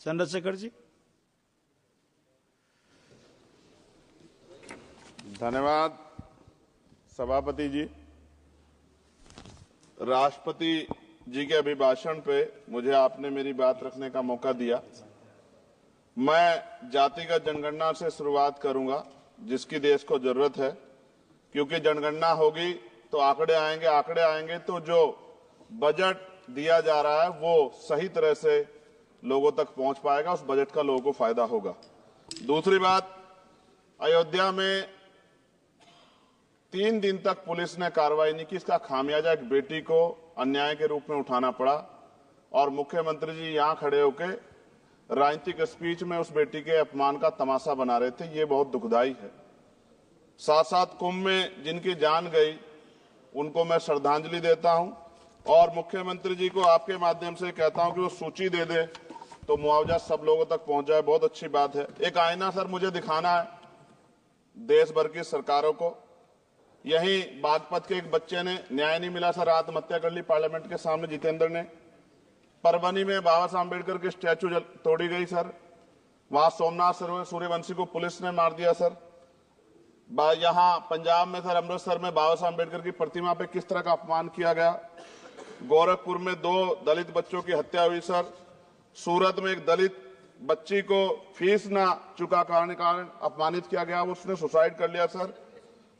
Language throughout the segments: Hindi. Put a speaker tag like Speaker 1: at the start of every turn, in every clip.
Speaker 1: चंद्रशेखर जी।
Speaker 2: धन्यवाद सभापति जी। राष्ट्रपति जी के अभिभाषण पे मुझे आपने मेरी बात रखने का मौका दिया। मैं जातिगत जनगणना से शुरुआत करूंगा जिसकी देश को जरूरत है, क्योंकि जनगणना होगी तो आंकड़े आएंगे तो जो बजट दिया जा रहा है वो सही तरह से लोगों तक पहुंच पाएगा, उस बजट का लोगों को फायदा होगा। दूसरी बात, अयोध्या में 3 दिन तक पुलिस ने कार्रवाई नहीं की। इसका खामियाजा एक बेटी को अन्याय के रूप में उठाना पड़ा और मुख्यमंत्री जी यहां खड़े होकर राजनीतिक स्पीच में उस बेटी के अपमान का तमाशा बना रहे थे। ये बहुत दुखदाई है। साथ साथ कुंभ में जिनकी जान गई उनको मैं श्रद्धांजलि देता हूं और मुख्यमंत्री जी को आपके माध्यम से कहता हूं कि वो सूची दे दे तो मुआवजा सब लोगों तक पहुंच जाए। बहुत अच्छी बात है। एक आईना सर मुझे दिखाना है देश भर की सरकारों को। यहीं बागपत के एक बच्चे ने न्याय नहीं मिला सर, आत्महत्या कर ली पार्लियामेंट के सामने, जितेंद्र ने। परभनी में बाबा साहब अम्बेडकर की स्टैचू तोड़ी गई सर, वहां सोमनाथ सूर्यवंशी को पुलिस ने मार दिया सर। यहां पंजाब में सर, अमृतसर में बाबा साहब अम्बेडकर की प्रतिमा पे किस तरह का अपमान किया गया। गोरखपुर में 2 दलित बच्चों की हत्या हुई सर। सूरत में एक दलित बच्ची को फीस ना चुका कारण अपमानित किया गया, उसने सुसाइड कर लिया सर।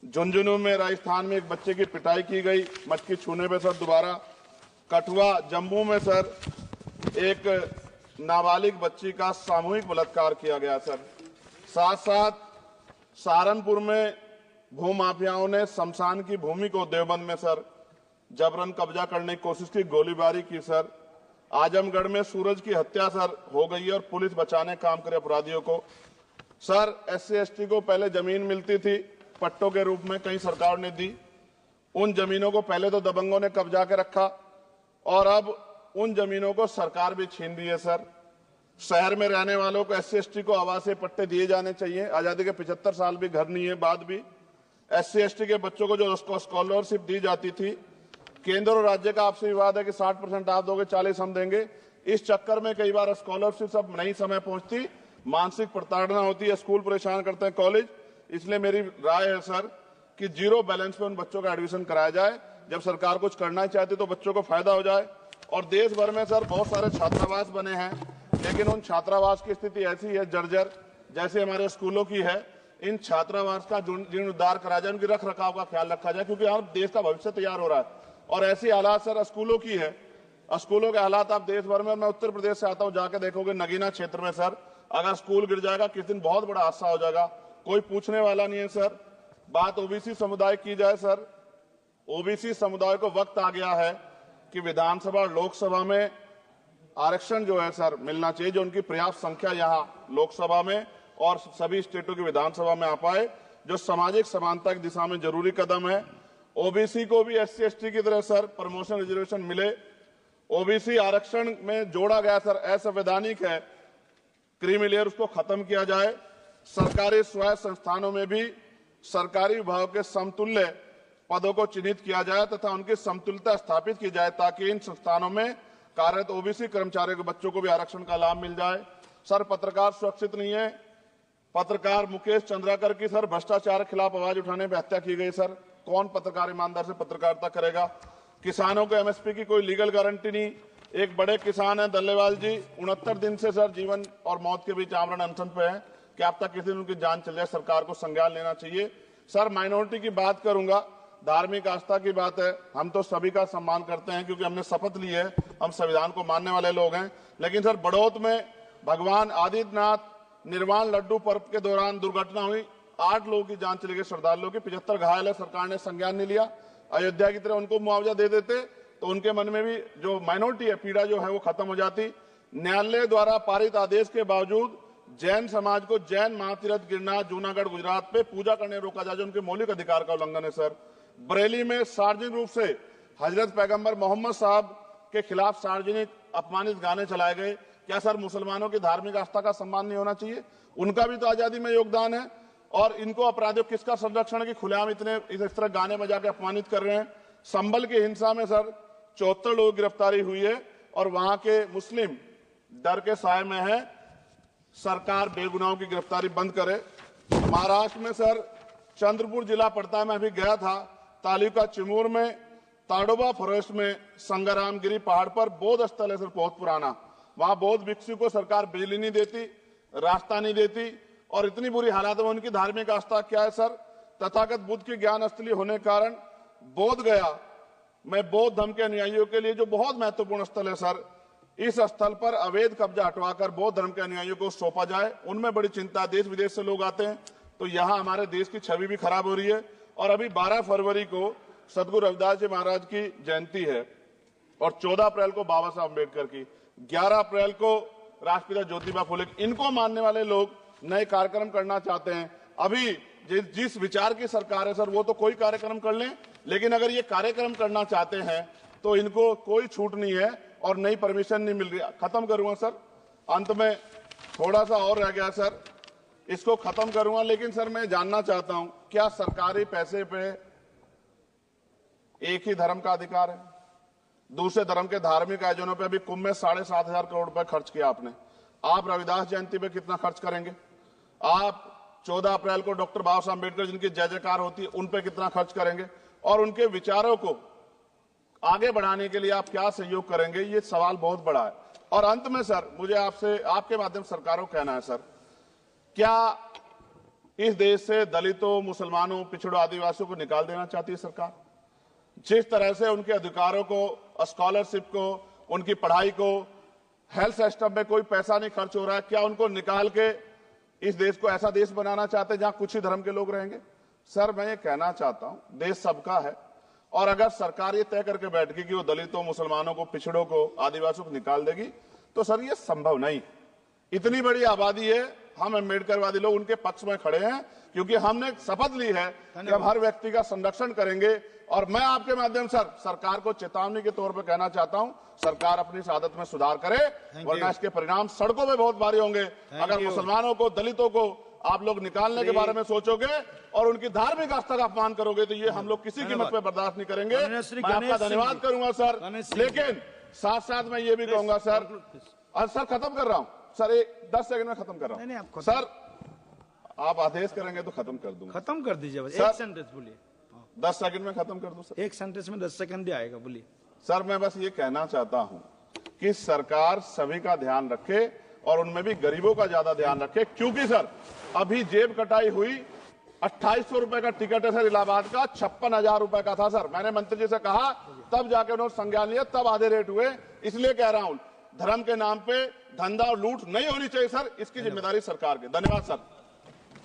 Speaker 2: झुंझुनू में राजस्थान में एक बच्चे की पिटाई की गई मटकी छूने पे सर दोबारा। कठुआ जम्मू में सर एक नाबालिग बच्ची का सामूहिक बलात्कार किया गया सर। साथ साथ सहारनपुर में भूमाफियाओं ने शमशान की भूमि को देवबंद में सर जबरन कब्जा करने की कोशिश की, गोलीबारी की सर। आजमगढ़ में सूरज की हत्या सर हो गई है और पुलिस बचाने काम करे अपराधियों को। सर SC/ST को पहले जमीन मिलती थी पट्टों के रूप में, कहीं सरकार ने दी। उन जमीनों को पहले तो दबंगों ने कब्जा के रखा और अब उन जमीनों को सरकार भी छीन रही है सर। शहर में रहने वालों को SC/ST को आवासीय पट्टे दिए जाने चाहिए। आजादी के 75 साल भी घर नहीं है, बाद भी SC/ST के बच्चों को जो स्कॉलरशिप दी जाती थी, केंद्र और राज्य का आपसे विवाद है कि 60% आप दोगे, 40 हम देंगे। इस चक्कर में कई बार स्कॉलरशिप सब नहीं समय पहुंचती, मानसिक प्रताड़ना होती है, स्कूल परेशान करते हैं, कॉलेज। इसलिए मेरी राय है सर कि 0 बैलेंस पे उन बच्चों का एडमिशन कराया जाए। जब सरकार कुछ करना चाहती तो बच्चों को फायदा हो जाए। और देश भर में सर बहुत सारे छात्रावास बने हैं, लेकिन उन छात्रावास की स्थिति ऐसी है जर्जर, जैसे हमारे स्कूलों की है। इन छात्रावास का जीर्णोद्धार करा जाए, उनकी रख रखाव का ख्याल रखा जाए, क्योंकि यहाँ देश का भविष्य तैयार हो रहा है। और ऐसी हालात सर स्कूलों की है। स्कूलों के हालात आप देश भर में, मैं उत्तर प्रदेश से आता हूँ, जाके देखोगे नगीना क्षेत्र में सर अगर स्कूल गिर जाएगा किस दिन बहुत बड़ा हादसा हो जाएगा, कोई पूछने वाला नहीं है सर। बात OBC समुदाय की जाए सर, OBC समुदाय को वक्त आ गया है कि विधानसभा और लोकसभा में आरक्षण जो है सर मिलना चाहिए, जो उनकी पर्याप्त संख्या यहाँ लोकसभा में और सभी स्टेटों की विधानसभा में आ पाए, जो सामाजिक समानता की दिशा में जरूरी कदम है। OBC को भी SC/ST की तरह सर प्रमोशन रिजर्वेशन मिले। OBC आरक्षण में जोड़ा गया सर असंवैधानिक है, क्रीमी लेयर उसको खत्म किया जाए। सरकारी स्वायत्त संस्थानों में भी सरकारी विभाग के समतुल्य पदों को चिन्हित किया जाए तथा उनकी समतुल्यता स्थापित की जाए, ताकि इन संस्थानों में कार्यरत OBC कर्मचारियों के बच्चों को भी आरक्षण का लाभ मिल जाए। सर पत्रकार सुरक्षित नहीं है। पत्रकार मुकेश चंद्राकर की सर भ्रष्टाचार के खिलाफ आवाज उठाने पर हत्या की गई सर। कौन पत्रकार ईमानदार से पत्रकारिता करेगा। किसानों को MSP की कोई लीगल गारंटी नहीं। एक बड़े किसान है दल्लेवाल जी, 69 दिन से सर जीवन और मौत के बीच आमरण अनशन पे है। क्या अब तक किसी दिन उनकी जान चल जाए, सरकार को संज्ञान लेना चाहिए। सर माइनॉरिटी की बात करूंगा, धार्मिक आस्था की बात है, हम तो सभी का सम्मान करते हैं क्योंकि हमने शपथ ली है, हम संविधान को मानने वाले लोग हैं। लेकिन सर बड़ौत में भगवान आदित्यनाथ निर्वाण लड्डू पर्व के दौरान दुर्घटना हुई, 8 लोगों की जान चली गई, श्रद्धालुओं की, 75 घायल है, सरकार ने संज्ञान नहीं लिया। अयोध्या की तरह उनको मुआवजा दे देते तो उनके मन में भी जो माइनॉरिटी है पीड़ा जो है वो खत्म हो जाती। न्यायालय द्वारा पारित आदेश के बावजूद जैन समाज को जैन महातीर्थ गिरनार जूनागढ़ गुजरात पे पूजा करने रोका जाए, जो उनके मौलिक अधिकार का उल्लंघन है सर। बरेली में सार्वजनिक रूप से हजरत पैगंबर मोहम्मद साहब के खिलाफ सार्वजनिक अपमानित गाने चलाए गए। क्या सर मुसलमानों की धार्मिक आस्था का सम्मान नहीं होना चाहिए? उनका भी तो आजादी में योगदान है। और इनको अपराधियों किसका संरक्षण है कि खुलेआम इतने इस तरह गाने बजा के अपमानित कर रहे हैं। संभल की हिंसा में सर 74 लोगों की गिरफ्तारी हुई है और वहां के मुस्लिम डर के साए में है। सरकार बेगुनाहों की गिरफ्तारी बंद करे। महाराष्ट्र में सर चंद्रपुर जिला पड़ता है, मैं अभी गया था, तालुका चिमूर में ताडोबा फॉरेस्ट में संग्रामगिरी पहाड़ पर बौद्ध स्थल है सर, बहुत पुराना। वहां बौद्ध भिक्षु को सरकार बिजली नहीं देती, रास्ता नहीं देती, और इतनी बुरी हालत में उनकी धार्मिक आस्था क्या है सर, तथागत बुद्ध की ज्ञान स्थली होने के कारण बोध गया में बौद्ध धर्म के अनुयायियों के लिए जो बहुत महत्वपूर्ण स्थल है सर, इस स्थल पर अवैध कब्जा हटवाकर बौद्ध धर्म के अनुयायियों को सौंपा जाए। उनमें बड़ी चिंता, देश विदेश से लोग आते हैं, तो यहाँ हमारे देश की छवि भी खराब हो रही है। और अभी 12 फरवरी को सदगुरु रविदास जी महाराज की जयंती है और 14 अप्रैल को बाबा साहब अम्बेडकर की, 11 अप्रैल को राष्ट्रपिता ज्योतिबा फुले। इनको मानने वाले लोग नए कार्यक्रम करना चाहते हैं। अभी जिस विचार की सरकार है सर, वो तो कोई कार्यक्रम कर लें, लेकिन अगर ये कार्यक्रम करना चाहते हैं तो इनको कोई छूट नहीं है और नई परमिशन नहीं मिल रही। खत्म करूंगा सर, अंत में थोड़ा सा और रह गया सर, इसको खत्म करूंगा। लेकिन सर मैं जानना चाहता हूं, क्या सरकारी पैसे पे एक ही धर्म का अधिकार है? दूसरे धर्म के धार्मिक आयोजनों पे अभी कुंभ में 7,500 करोड़ रुपए खर्च किया आपने। आप रविदास जयंती पे कितना खर्च करेंगे? आप 14 अप्रैल को डॉक्टर बाबा साहब अम्बेडकर जिनकी जय जयकार होती है, उन पे कितना खर्च करेंगे? और उनके विचारों को आगे बढ़ाने के लिए आप क्या सहयोग करेंगे? ये सवाल बहुत बड़ा है। और अंत में सर मुझे आपसे, आपके माध्यम से सरकारों को कहना है सर, क्या इस देश से दलितों, मुसलमानों, पिछड़ों, आदिवासियों को निकाल देना चाहती है सरकार? जिस तरह से उनके अधिकारों को, स्कॉलरशिप को, उनकी पढ़ाई को, हेल्थ सिस्टम में कोई पैसा नहीं खर्च हो रहा है, क्या उनको निकाल के इस देश को ऐसा देश बनाना चाहते हैं जहां कुछ ही धर्म के लोग रहेंगे? सर मैं ये कहना चाहता हूं, देश सबका है, और अगर सरकार ये तय करके बैठ गई कि वो दलितों, मुसलमानों को, पिछड़ों को, आदिवासियों को निकाल देगी, तो सर ये संभव नहीं। इतनी बड़ी आबादी है, हम अम्बेडकरवादी लोग उनके पक्ष में खड़े हैं, क्योंकि हमने शपथ ली है कि हम हर व्यक्ति का संरक्षण करेंगे। और मैं आपके माध्यम से सरकार को चेतावनी के तौर पर कहना चाहता हूं, सरकार अपनी इस आदत में सुधार करे, वरना इसके परिणाम सड़कों में बहुत भारी होंगे। अगर मुसलमानों को, दलितों को आप लोग निकालने के बारे में सोचोगे और उनकी धार्मिक आस्था का अपमान करोगे, तो ये हम लोग किसी कीमत पे बर्दाश्त नहीं करेंगे। मैं आपका धन्यवाद करूंगा सर, लेकिन साथ साथ मैं ये भी कहूंगा सर, सर खत्म कर रहा हूं सर, 10 सेकंड में खत्म कर रहा हूं सर, आप आदेश करेंगे तो खत्म कर दूंगा।
Speaker 1: खत्म कर दीजिए, एक सेंटेंस बोलिए।
Speaker 2: 10 सेकंड में खत्म कर दूं सर?
Speaker 1: एक सेंटेंस में 10 सेकंड भी आएगा, बोलिए
Speaker 2: सर। मैं बस ये कहना चाहता हूं कि सरकार सभी का ध्यान रखे और उनमें भी गरीबों का ज्यादा ध्यान रखे, क्योंकि सर अभी जेब कटाई हुई 2800 रुपए का टिकट है सर इलाहाबाद का, 56,000 रुपए का था सर। मैंने मंत्री जी से कहा, तब जाके उन्होंने संज्ञान लिया, तब आधे रेट हुए। इसलिए कह रहा हूं, धर्म के नाम पे धंधा और लूट नहीं होनी चाहिए सर, इसकी जिम्मेदारी सरकार की। धन्यवाद सर।